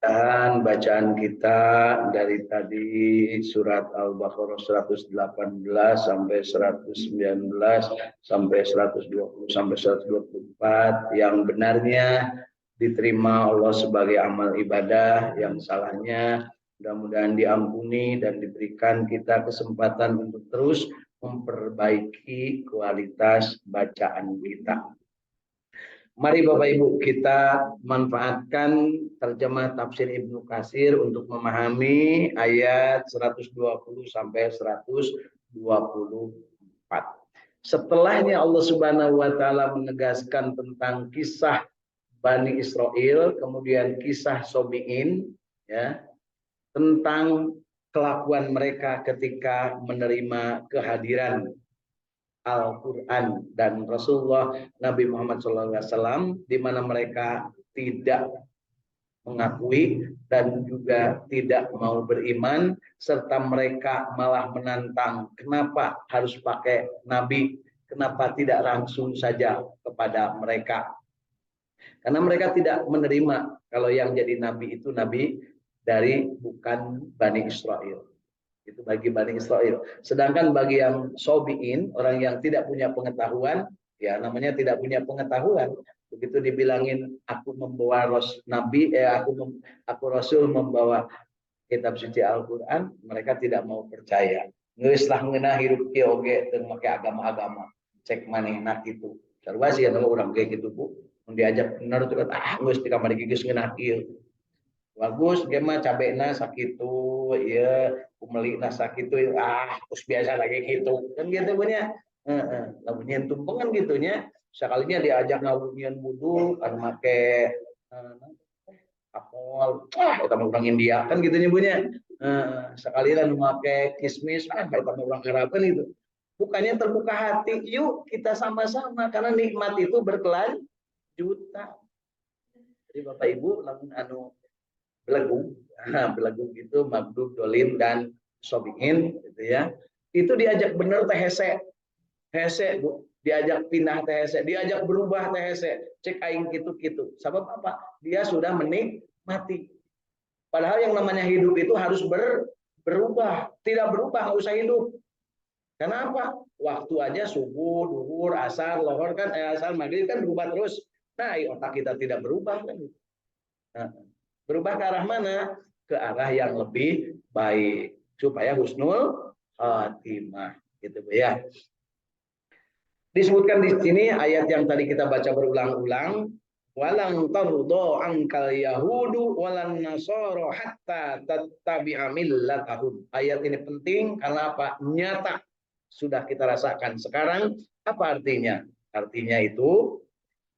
Dan bacaan kita dari tadi surat Al-Baqarah 118 sampai 119 sampai 120 sampai 124 yang benarnya diterima Allah sebagai amal ibadah, yang salahnya mudah-mudahan diampuni dan diberikan kita kesempatan untuk terus memperbaiki kualitas bacaan kita. Mari Bapak Ibu kita manfaatkan terjemah tafsir Ibnu Katsir untuk memahami ayat 120 sampai 124. Setelahnya Allah Subhanahu wa taala menegaskan tentang kisah Bani Israel, kemudian kisah Sobi'in, ya, tentang kelakuan mereka ketika menerima kehadiran Al-Quran dan Rasulullah Nabi Muhammad SAW, di mana mereka tidak mengakui dan juga tidak mau beriman, serta mereka malah menantang, kenapa harus pakai Nabi, kenapa tidak langsung saja kepada mereka. Karena mereka tidak menerima kalau yang jadi Nabi itu Nabi dari bukan Bani Israel. Itu bagi Bani Israel. Sedangkan bagi yang sobiin, orang yang tidak punya pengetahuan, ya namanya tidak punya pengetahuan. Begitu dibilangin aku membawa Nabi, aku Rasul membawa kitab suci Al-Quran, mereka tidak mau percaya. Ngeuslah ngena hirup oge dan pakai agama-agama. Cek manehna itu. Sarua sih ada orang kayak gitu bu. Diajak benar tuh kata geus di kamar gigis ngena kieu. Bagus gimana cabenya sakitu ya kumelina sakitu terus biasa lagi gitu kan gitu punya lamunnya tumpengan gitunya sekalinya diajak ngawunyian wudu kan make apel kita orang India kan gitunya punya sekali kan make kismis kita orang Arab kan itu bukannya terbuka hati yuk kita sama-sama karena nikmat itu berkelanjutan. Jadi Bapak Ibu lamun belagu, belagu itu magdub, dolim dan sobiin, gitu ya. Itu diajak bener THC, bu, diajak pindah THC, diajak berubah THC, cek aing gitu. Sebab apa? Dia sudah menikmati. Padahal yang namanya hidup itu harus berubah, tidak berubah nggak usah hidup. Kenapa? Waktu aja subuh, duhur, asar, lohor kan, asar, maghrib kan berubah terus. Nah, otak kita tidak berubah kan. Nah, berubah ke arah mana? Ke arah yang lebih baik supaya husnul khatimah gitu ya. Disebutkan di sini ayat yang tadi kita baca berulang-ulang, walang tardo angkal yahudu walan nasoro hatta tattabi'a millatahum. Ayat ini penting karena apa? Nyata sudah kita rasakan sekarang. Apa artinya? Artinya itu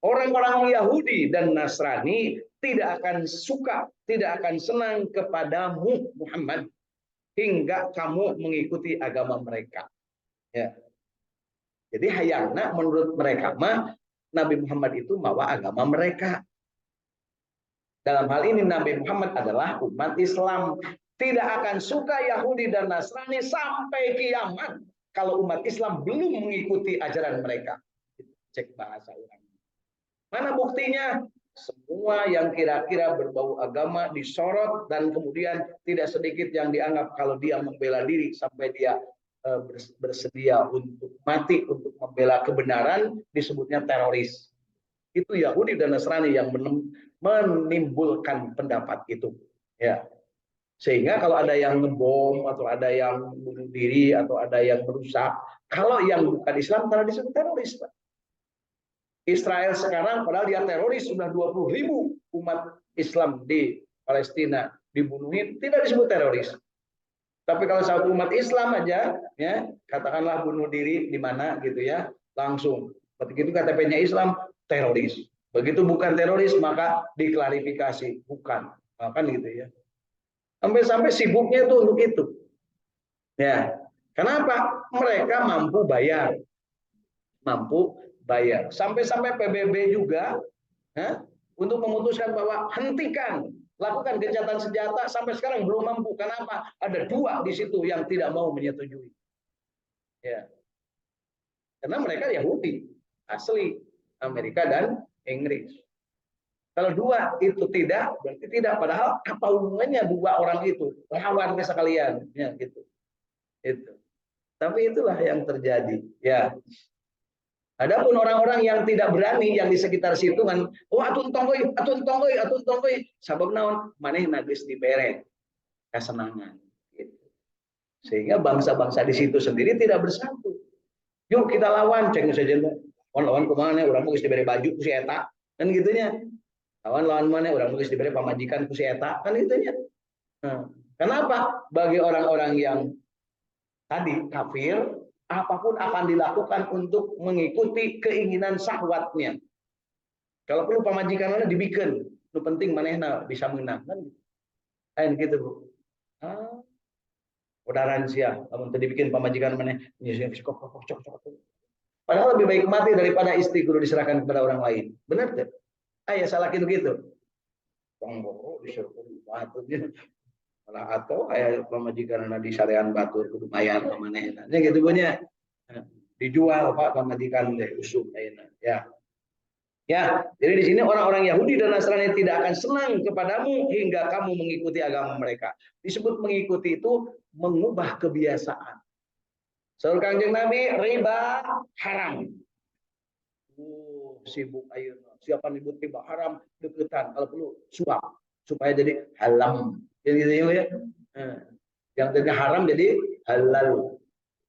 orang-orang Yahudi dan Nasrani tidak akan suka, tidak akan senang kepadamu Muhammad hingga kamu mengikuti agama mereka. Ya. Jadi hayangna menurut mereka mah Nabi Muhammad itu mawa agama mereka. Dalam hal ini Nabi Muhammad adalah umat Islam. Tidak akan suka Yahudi dan Nasrani sampai kiamat kalau umat Islam belum mengikuti ajaran mereka. Cek bahasa orang. Mana buktinya? Semua yang kira-kira berbau agama disorot dan kemudian tidak sedikit yang dianggap kalau dia membela diri sampai dia bersedia untuk mati untuk membela kebenaran disebutnya teroris. Itu Yahudi dan Nasrani yang menimbulkan pendapat itu. Ya. Sehingga kalau ada yang ngebom atau ada yang bunuh diri atau ada yang merusak, kalau yang bukan Islam karena disebut teroris, Pak. Israel sekarang padahal dia teroris sudah 20.000 umat Islam di Palestina dibunuhin tidak disebut teroris. Tapi kalau satu umat Islam aja ya katakanlah bunuh diri di mana gitu ya langsung begitu KTP-nya Islam teroris. Begitu bukan teroris maka diklarifikasi bukan kan gitu ya. Sampai-sampai sibuknya itu untuk itu. Ya. Kenapa? Mereka mampu bayar. Sampai-sampai PBB juga untuk memutuskan bahwa hentikan lakukan gencatan senjata sampai sekarang belum mampu. Kenapa? Ada 2 di situ yang tidak mau menyetujui. Ya. Karena mereka Yahudi asli Amerika dan Inggris. Kalau dua itu tidak, berarti tidak. Padahal apa hubungannya dua orang itu? Lawan sekalian, ya gitu. Itu. Tapi itulah yang terjadi. Ya. Adapun orang-orang yang tidak berani yang di sekitar situ kan, oh atun tonggoy, atun tonggoy, atun tonggoy, sabab naon maneh nagis dibere kesenangan. Gitu. Sehingga bangsa-bangsa di situ sendiri tidak bersatu. Yuk kita lawan, cek saja. Lawan kemana? Orang mau diberi baju ku si eta, kan gitunya. Lawan mana? Orang nulis diberi pamajikan ku si eta, kan gitunya. Nah, kenapa? Bagi orang-orang yang tadi kafir, apapun akan dilakukan untuk mengikuti keinginan syahwatnya. Kalau perlu pamajikannya dibikin, itu penting manehna bisa menang kan. Lain gitu, Bu. Ah, udaran sia, kalau tadi bikin pamajikan maneh, padahal lebih baik mati daripada istri guru diserahkan kepada orang lain. Benar tuh? Ya salah gitu. Pangboho disuruh batu malah atau kayak pamajikan di syarian batur kudu bayar ke manehna. Nya gitu punya. Dijual Pak pamajikan deh usum ayeuna. Ya. Ya, jadi di sini orang-orang Yahudi dan Nasrani tidak akan senang kepadamu hingga kamu mengikuti agama mereka. Disebut mengikuti itu mengubah kebiasaan. Saur Kanjeng Nabi, riba haram. Sibuk ayeuna. Siapa nyebut riba haram deketan kalau perlu suap supaya jadi halam. Jadi gitu ya. Yang tadinya haram jadi halal.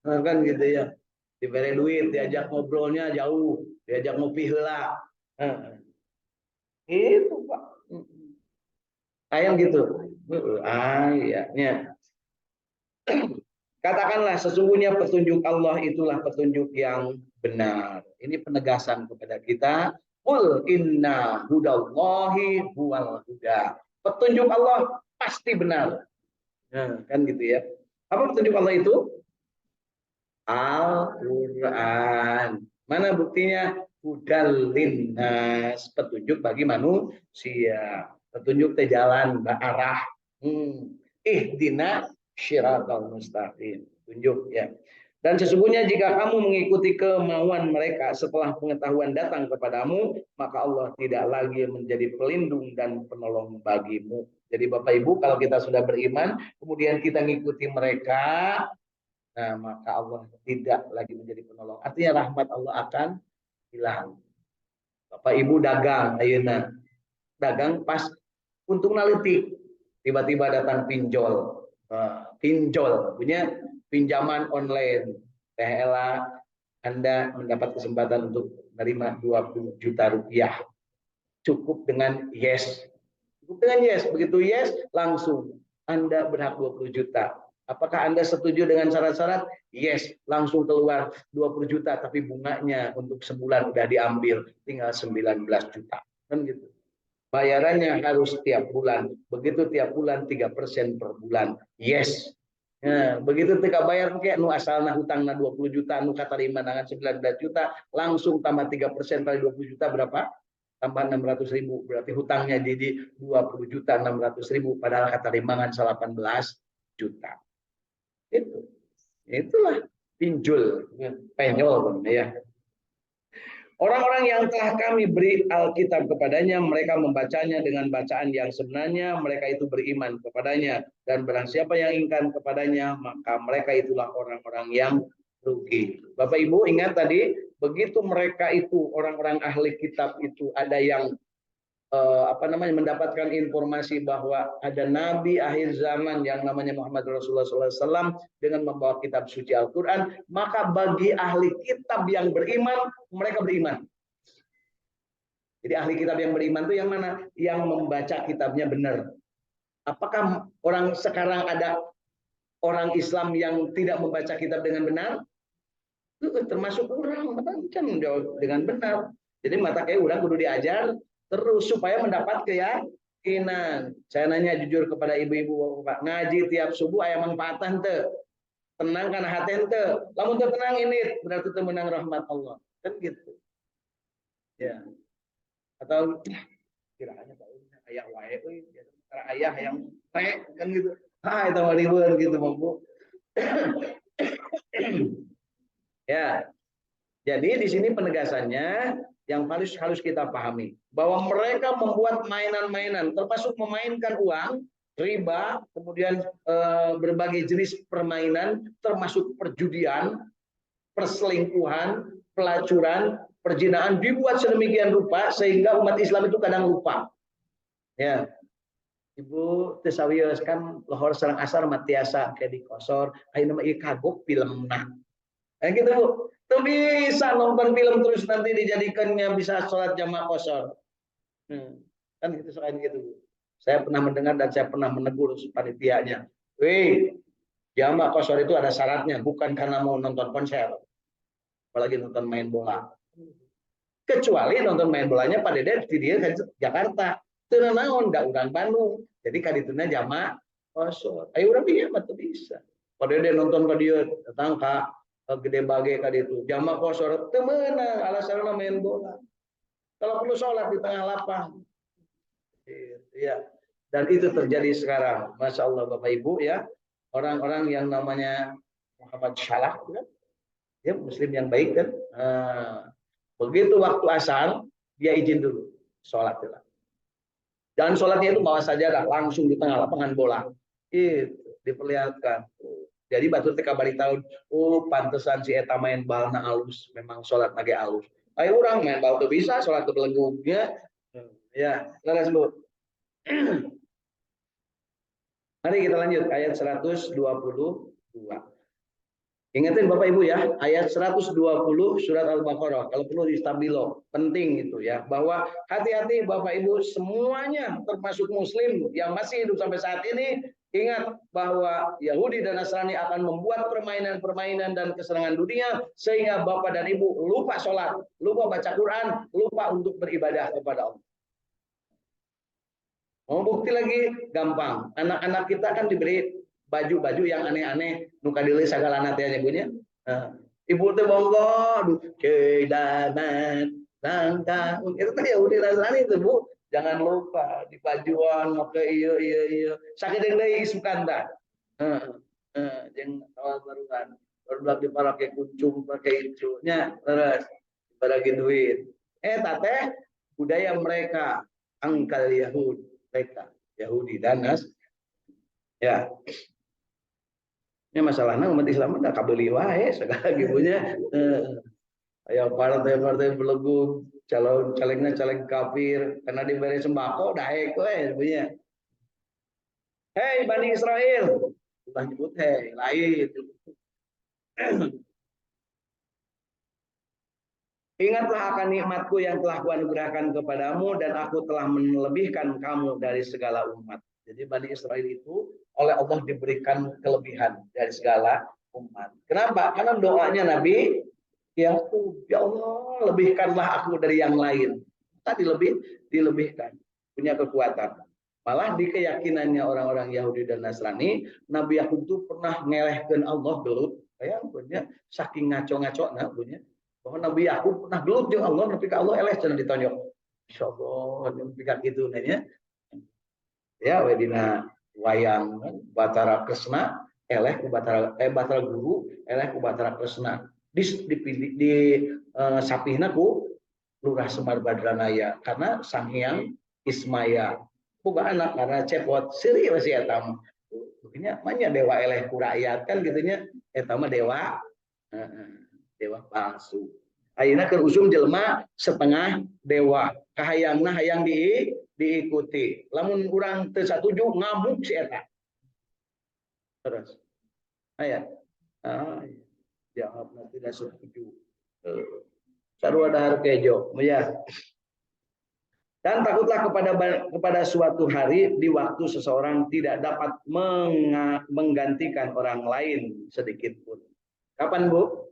Nah, kan gitu ya. Diberi duit, diajak ngobrolnya jauh, diajak ngopi heula. Itu Pak. Ayam gitu. Ayatnya. Katakanlah sesungguhnya petunjuk Allah itulah petunjuk yang benar. Ini penegasan kepada kita. Qul inna hudallahi huwal huda. Petunjuk Allah pasti benar. Nah, kan gitu ya. Apa petunjuk Allah itu? Al-Quran. Mana buktinya? Hudal linnas. Petunjuk bagi manusia. Petunjuk ke jalan, arah. Ihdina syiratal mustaqim. Tunjuk ya. Dan sesungguhnya jika kamu mengikuti kemauan mereka setelah pengetahuan datang kepadamu, maka Allah tidak lagi menjadi pelindung dan penolong bagimu. Jadi Bapak Ibu, kalau kita sudah beriman, kemudian kita mengikuti mereka, nah maka Allah tidak lagi menjadi penolong. Artinya rahmat Allah akan hilang. Bapak Ibu dagang, ayeuna dagang pas untung naletik, tiba-tiba datang pinjol. Pinjol punya pinjaman online. Tehela Anda mendapat kesempatan untuk menerima 20 juta rupiah. Cukup dengan yes. Cukup dengan yes. Begitu yes, langsung Anda berhak 20 juta. Apakah Anda setuju dengan syarat-syarat? Yes, langsung keluar 20 juta, tapi bunganya untuk sebulan udah diambil, tinggal 19 juta. Kan gitu. Bayarannya harus tiap bulan. Begitu tiap bulan 3% per bulan. Yes. Nah, begitu tika bayar kayak nu asalna hutangna 20 juta, nu katarima dengan 19 juta, langsung tambah 3% kali 20 juta berapa? Tambah 600.000. Berarti hutangnya jadi 20 juta 600.000 padahal katarimangan 18 juta. Itulah pinjol, penyol ya. Orang-orang yang telah kami beri Alkitab kepadanya, mereka membacanya dengan bacaan yang sebenarnya, mereka itu beriman kepadanya. Dan barang siapa yang ingkar kepadanya, maka mereka itulah orang-orang yang rugi. Bapak Ibu ingat tadi, begitu mereka itu, orang-orang ahli kitab itu, ada yang mendapatkan informasi bahwa ada nabi akhir zaman yang namanya Muhammad Rasulullah SAW dengan membawa kitab suci Al-Quran, maka bagi ahli kitab yang beriman, mereka beriman. Jadi ahli kitab yang beriman itu yang mana? Yang membaca kitabnya benar. Apakah orang sekarang ada orang Islam yang tidak membaca kitab dengan benar? Itu termasuk orang macam dengan benar. Jadi mata kayak orang kudu diajar terus supaya mendapat keyakinan. Saya nanya jujur kepada ibu-ibu Bapak, ngaji tiap subuh aya manfaatan teu? Tenang kana hati teu? Lamun teu tenang ini berarti teu menang rahmat Allah. Kan gitu. Ya. Atau kiranya ayah wae euy, ayah yang kan gitu. Itu mah ribut gitu, Bu. Ya. Jadi di sini penegasannya yang harus kita pahami bahwa mereka membuat mainan-mainan, termasuk memainkan uang, riba, kemudian berbagai jenis permainan, termasuk perjudian, perselingkuhan, pelacuran, perjinaan dibuat sedemikian rupa sehingga umat Islam itu kadang lupa. Ya, Ibu tesawios kan lohor sareng asar matiasa kayak di kosor, ayeuna mah ieu kagok filmna. Gitu Bu. Tuh bisa nonton film terus nanti dijadikannya bisa sholat jamaah kosor. Kan gitu soalnya gitu Bu. Saya pernah mendengar dan saya pernah menegur panitianya. Wih, jamaah kosor itu ada syaratnya, bukan karena mau nonton konser, apalagi nonton main bola. Kecuali nonton main bolanya pada di dia ke Jakarta. Teu naon da urang Bandung. Jadi kadituna jamaah kosor. Ayo urang bieu mah teu bisa. Pada dia nonton ka dieu datang ka gede bage ka ditu. Jamaah kosor teu meunang alasanna main bola. Kalau perlu sholat di tengah lapang. Iya. Dan itu terjadi sekarang. Masya Allah Bapak Ibu ya. Orang-orang yang namanya Muhammad Salah kan? Ya, Muslim yang baik kan. Begitu waktu asar, dia izin dulu sholat. Dan sholatnya itu bawa sajadah langsung di tengah lapangan bola. Itu diperlihatkan. Jadi batu teka bari tahun, oh pantesan si eta main balna alus, memang sholat lagi alus. Ayo orang main bal tuh bisa, sholat tuh belegugnya. Ya, terus Bu. Mari kita lanjut ayat 122. Ingatin Bapak Ibu ya, ayat 120 surat Al-Baqarah. Kalau perlu di stabilo, penting itu ya. Bahwa hati-hati Bapak Ibu semuanya termasuk Muslim yang masih hidup sampai saat ini. Ingat bahwa Yahudi dan Nasrani akan membuat permainan-permainan dan kesenangan dunia. Sehingga Bapak dan Ibu lupa sholat, lupa baca Quran, lupa untuk beribadah kepada Allah. Mau bukti lagi? Gampang. Anak-anak kita kan diberi baju-baju yang aneh-aneh nuka deuleu sagalana teh ibunya. Ibu teh monggo aduh kedaman langkah itu teh Yahudi Nasrani itu Bu. Jangan lupa di bajuan make ieu sakedeng deui isukan tah. Jeung awal baruan. Baru di parake kuncung pakai itu nya terus dibagi duit. Teh budaya mereka angkal Yahud mereka Yahudi dan ya. Ini masalahnya umat Islam udah kabeli wae segala gibunya. Ayo partai-partai belegu calegnya caleg kafir karena diberi sembako daek we sebenarnya. Hei Bani Israel, ulah nyebut hei lain. Ingatlah akan nikmatku yang telah kuanugerahkan kepadamu dan aku telah melebihkan kamu dari segala umat. Jadi Bani Israel itu oleh Allah diberikan kelebihan dari segala umat. Kenapa? Karena doanya Nabi, ya Allah lebihkanlah aku dari yang lain. Tadi dilebihkan, punya kekuatan. Malah di keyakinannya orang-orang Yahudi dan Nasrani, Nabi Yakub itu pernah ngelehkeun Allah gelut. Kayak punya saking ngaco-ngaco punya. Bahwa Nabi Yakub pernah gelut jeung Allah, tapi ka Allah eleh cenah ditonyok. Insyaallah jeung pika kitu nanya. Ya wedina wayang Batara Kresna eleh ku Batara Guru eleh ku Batara Kresna di sapihna ku Lurah Semar Badranaya karena Sang Hyang Ismaya boga anak karena cepot siri masih eta mah nya manya dewa eleh ku rakyat kan gitunya eta mah dewa dewa palsu ayeuna keur usum jelema setengah dewa kahayangna hayang diikuti. Lamun urang teu satuju ngamuk si eta. Terus aya. Jawabna tidak setuju. Sarua dahar kejo, ya. Dan takutlah kepada suatu hari di waktu seseorang tidak dapat menggantikan orang lain sedikit pun. Kapan, Bu?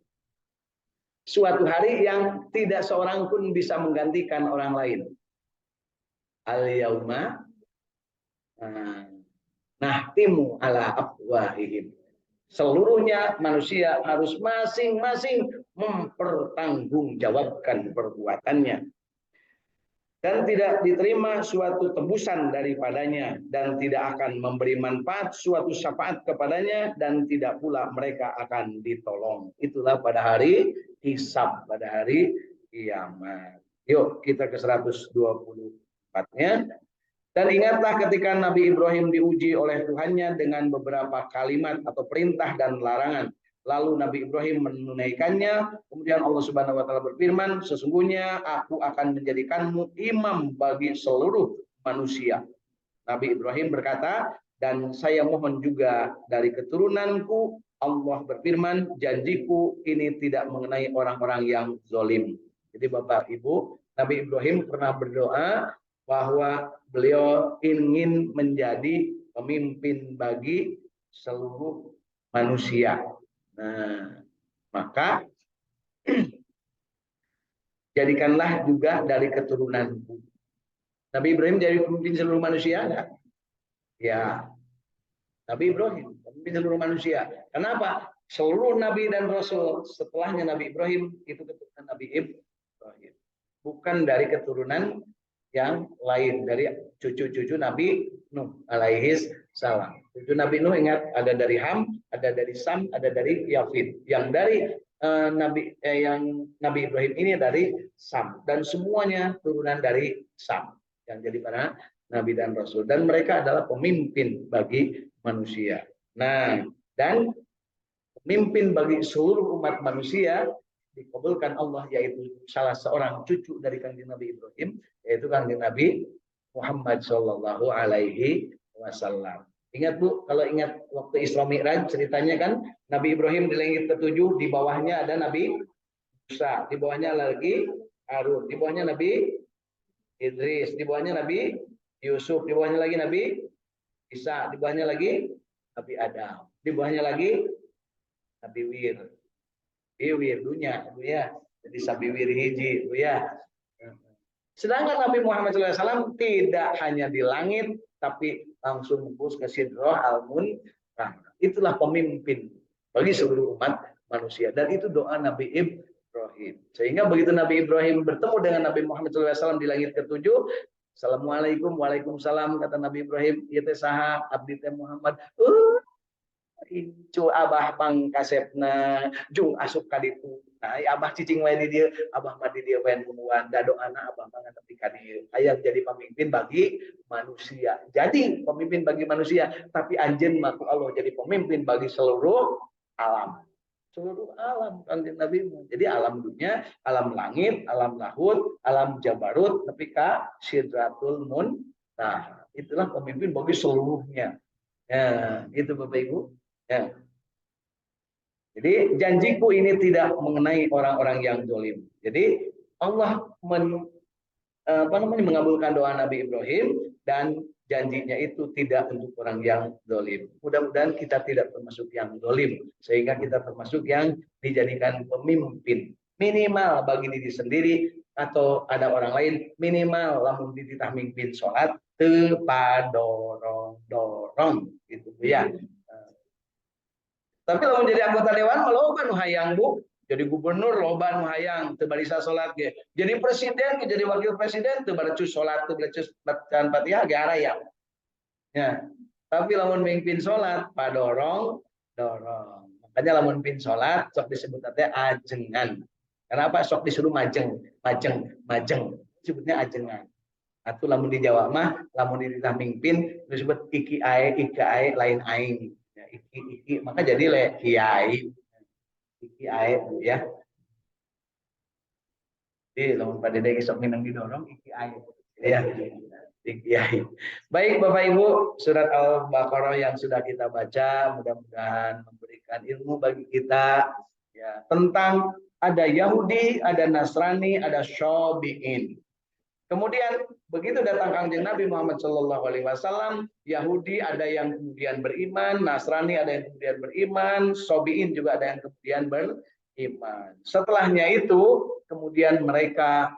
Suatu hari yang tidak seorang pun bisa menggantikan orang lain. Al-yauma nahtimu ala afwahihim. Seluruhnya manusia harus masing-masing mempertanggungjawabkan perbuatannya. Dan tidak diterima suatu tebusan daripadanya. Dan tidak akan memberi manfaat suatu syafaat kepadanya. Dan tidak pula mereka akan ditolong. Itulah pada hari hisab, pada hari kiamat. Yuk kita ke 124-nya. Dan ingatlah ketika Nabi Ibrahim diuji oleh Tuhannya dengan beberapa kalimat atau perintah dan larangan. Lalu Nabi Ibrahim menunaikannya. Kemudian Allah Subhanahu wa taala berfirman, sesungguhnya aku akan menjadikanmu imam bagi seluruh manusia. Nabi Ibrahim berkata, dan saya mohon juga dari keturunanku. Allah berfirman, janjiku ini tidak mengenai orang-orang yang zalim. Jadi Bapak Ibu, Nabi Ibrahim pernah berdoa bahwa beliau ingin menjadi pemimpin bagi seluruh manusia. Nah, maka jadikanlah juga dari keturunanku. Nabi Ibrahim jadi pemimpin seluruh manusia enggak? Ya, Nabi Ibrahim pemimpin seluruh manusia. Kenapa? Seluruh nabi dan rasul setelahnya Nabi Ibrahim itu keturunan Nabi Ibrahim. Bukan dari keturunan yang lain, dari cucu-cucu Nabi Nuh alaihi salam. Cucu Nabi Nuh ingat ada dari Ham, ada dari Sam, ada dari Yafid. Yang dari yang Nabi Ibrahim ini dari Sam, dan semuanya turunan dari Sam yang jadi para nabi dan rasul, dan mereka adalah pemimpin bagi manusia. Nah, dan pemimpin bagi seluruh umat manusia dikabulkan Allah, yaitu salah seorang cucu dari kanjeng Nabi Ibrahim, yaitu kanjeng Nabi Muhammad Shallallahu Alaihi Wasallam. Ingat Bu, kalau ingat waktu Isra Mi'raj ceritanya kan, Nabi Ibrahim di langit ketujuh, di bawahnya ada Nabi Musa, di bawahnya lagi Harun, di bawahnya Nabi Idris, di bawahnya Nabi Yusuf, di bawahnya lagi Nabi Isa, di bawahnya lagi Nabi Adam, di bawahnya lagi Nabi Wir. Wirdunya, Bu ya. Jadi sabi wir hiji, Bu ya. Sedangkan Nabi Muhammad SAW tidak hanya di langit, tapi langsung membus ke Sidrah Al-Muntaha. Itulah pemimpin bagi seluruh umat manusia. Dan itu doa Nabi Ibrahim. Sehingga begitu Nabi Ibrahim bertemu dengan Nabi Muhammad SAW di langit ketujuh, Assalamualaikum, waalaikumsalam, kata Nabi Ibrahim, ieu teh saha abdi teh Muhammad. Incu abah pangkasepna jung asup ka ditu. Nah, abah cicing wae di dieu, abah mah di dieu wae nuan dadoana abah mah nepi ka dieu. Aya jadi pemimpin bagi manusia. Jadi pemimpin bagi manusia, tapi anjeun mah Allah jadi pemimpin bagi seluruh alam. Seluruh alam kanjeng Nabi. Jadi alam dunia, alam langit, alam lahut, alam jabarut, nepi ka Sidratul Muntaha. Itulah pemimpin bagi seluruhnya. Ya, itu Bapak Ibu. Ya. Jadi janjiku ini tidak mengenai orang-orang yang zalim. Jadi Allah mengabulkan doa Nabi Ibrahim, dan janjinya itu tidak untuk orang yang zalim. Mudah-mudahan kita tidak termasuk yang zalim, sehingga kita termasuk yang dijadikan pemimpin. Minimal bagi diri sendiri atau ada orang lain, minimal lamun dititah mimpin sholat tepadorong-dorong gitu ya. Tapi kalau menjadi anggota dewan loba nu hayang Bu, jadi gubernur loba nu hayang teu barisa salat ge. Jadi presiden, jadi wakil presiden teu barecus salat, teu barecus bacaan Fatihah ge arayang. Ya. Tapi lamun mimpin salat padorong dorong. Makanya lamun mimpin salat sok disebut teh ajengan. Kenapa sok disuruh majeng, disebutnya ajengan. Atuh lamun di Jawa mah lamun dititah mimpin disebut iki ae lain aing. Iki maka jadi le kiai iki ae ya. Jadi lamun pada dek sok minang didorong iki ae ya. Iki ae. Baik Bapak Ibu, surat Al-Baqarah yang sudah kita baca mudah-mudahan memberikan ilmu bagi kita ya, tentang ada Yahudi, ada Nasrani, ada Syabi'in. Kemudian begitu datang kanjeng Nabi Muhammad Shallallahu Alaihi Wasallam, Yahudi ada yang kemudian beriman, Nasrani ada yang kemudian beriman, Sobiin juga ada yang kemudian beriman. Setelahnya itu kemudian mereka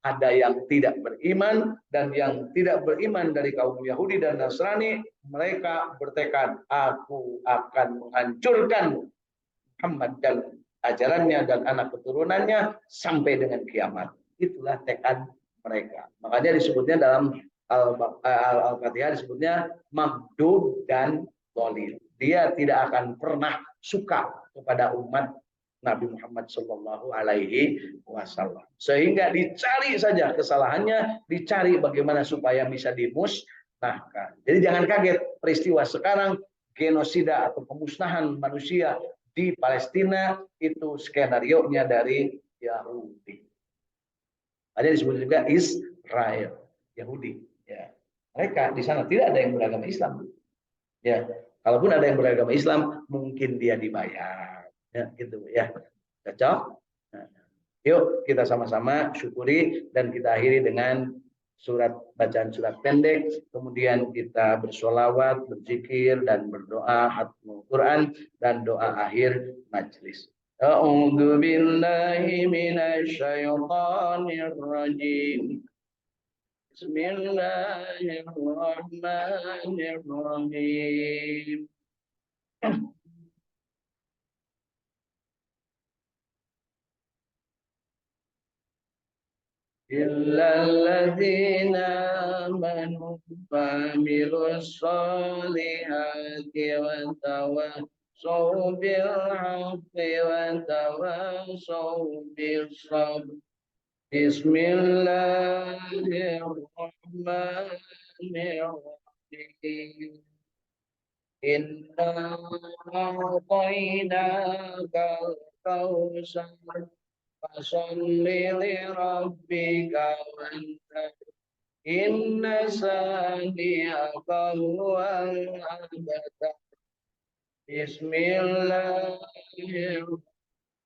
ada yang tidak beriman, dan yang tidak beriman dari kaum Yahudi dan Nasrani, mereka bertekad, aku akan menghancurkan Muhammad dan ajarannya dan anak keturunannya sampai dengan kiamat. Itulah tekad mereka. Makanya disebutnya dalam Al-Fatihah disebutnya maghdub dan dhalil. Dia tidak akan pernah suka kepada umat Nabi Muhammad Shallallahu Alaihi Wasallam. Sehingga dicari saja kesalahannya, dicari bagaimana supaya bisa dimusnahkan. Jadi jangan kaget peristiwa sekarang genosida atau pemusnahan manusia di Palestina itu skenario-nya dari Yahudi. Ada disebut juga Israel, Yahudi. Ya, mereka di sana tidak ada yang beragama Islam. Ya, kalaupun ada yang beragama Islam, mungkin dia dibayar. Ya, gitu ya. Cocok? Nah, yuk kita sama-sama syukuri dan kita akhiri dengan bacaan surat pendek, kemudian kita bersolawat, berzikir dan berdoa khatmul Quran dan doa akhir majelis. A'udzu billahi minasy syaithanir rajim. Bismillahirrahmanirrahim. Illalladzina amanu wa amilus solihati wa tawassaw bil haqqi wa tawassaw bis sabr. Bismillahirrahmanirrahim. Inna a'tainaka al-kautsar fasalli li rabbika wanhar. Inna saniyaka huwal abtar. Bismillahirrahmanirrahim.